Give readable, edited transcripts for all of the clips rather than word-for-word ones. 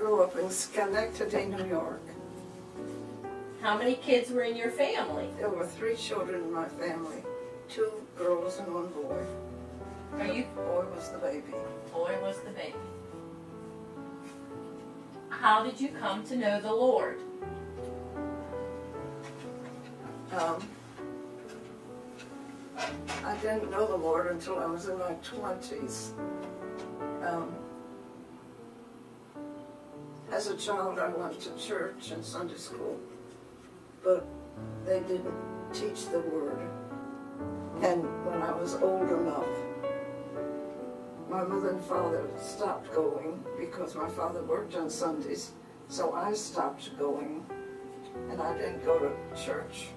grew up in Schenectady, New York. How many kids were in your family? There were 3 children in my family, 2 girls and 1 boy. Are you? The boy was the baby. Boy was the baby. How did you come to know the Lord? I didn't know the Lord until I was in my 20s. As a child, I went to church and Sunday school, but they didn't teach the Word. And when I was old enough, my mother and father stopped going because my father worked on Sundays, so I stopped going, and I didn't go to church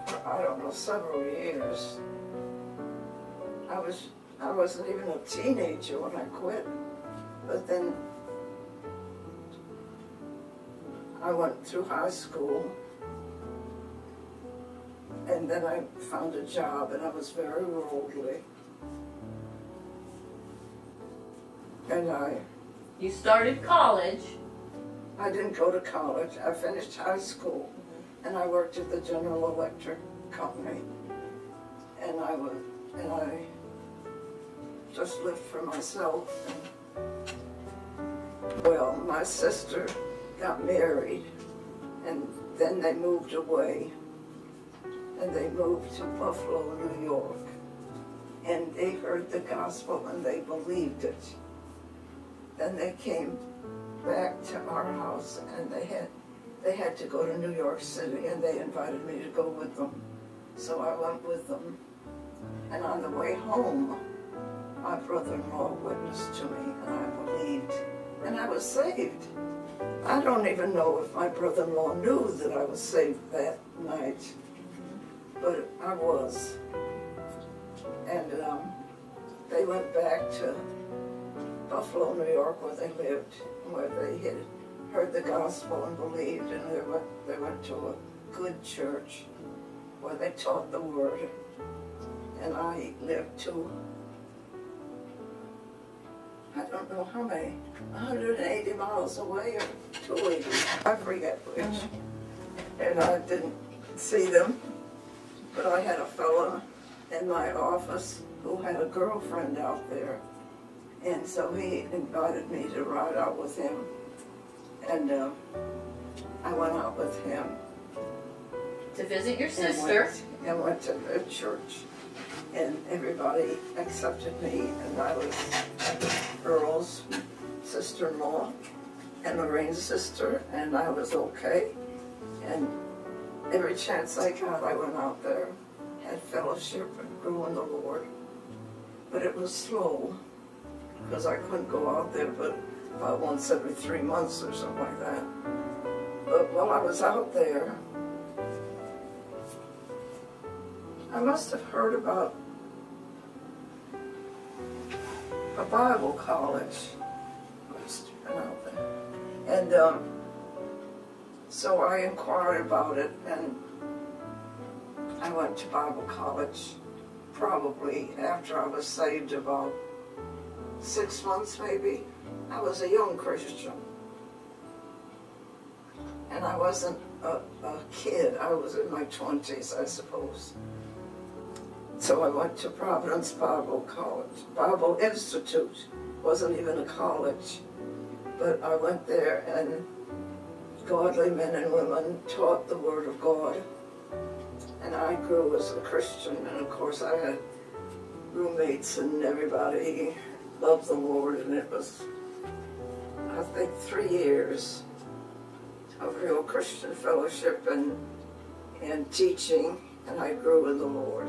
for, I don't know, several years. I wasn't even a teenager when I quit, but then I went through high school, and then I found a job, and I was very worldly. And You started college. I didn't go to college. I finished high school, and I worked at the General Electric company, and I just lived for myself. Well, my sister got married, and then they moved away, and they moved to Buffalo, New York, and they heard the gospel and they believed it. Then they came back to our house, and they had to go to New York City, and they invited me to go with them. So I went with them, and on the way home, my brother-in-law witnessed to me, and I believed, and I was saved. I don't even know if my brother-in-law knew that I was saved that night, but I was. And they went back to Buffalo, New York, where they lived, where they had heard the gospel and believed, and they went to a good church where they taught the Word. And I lived to, I don't know how many, 180 miles away or 280, I forget which. And I didn't see them, but I had a fellow in my office who had a girlfriend out there. And so he invited me to ride out with him. And I went out with him. To visit your sister. And went to the church. And everybody accepted me, and I was Earl's sister-in-law and Lorraine's sister, and I was okay. And every chance I got, I went out there, had fellowship, and grew in the Lord. But it was slow, because I couldn't go out there but about once every 3 months or something like that. But while I was out there, I must have heard about a Bible college. Must have been out there. And so I inquired about it, and I went to Bible college probably after I was saved, about 6 months maybe. I was a young Christian. And I wasn't a kid. I was in my 20s, I suppose. So I went to Providence Bible College. Bible Institute wasn't even a college. But I went there, and godly men and women taught the Word of God. And I grew as a Christian, and of course I had roommates, and everybody loved the Lord, and it was, I think, 3 years of real Christian fellowship and teaching, and I grew in the Lord.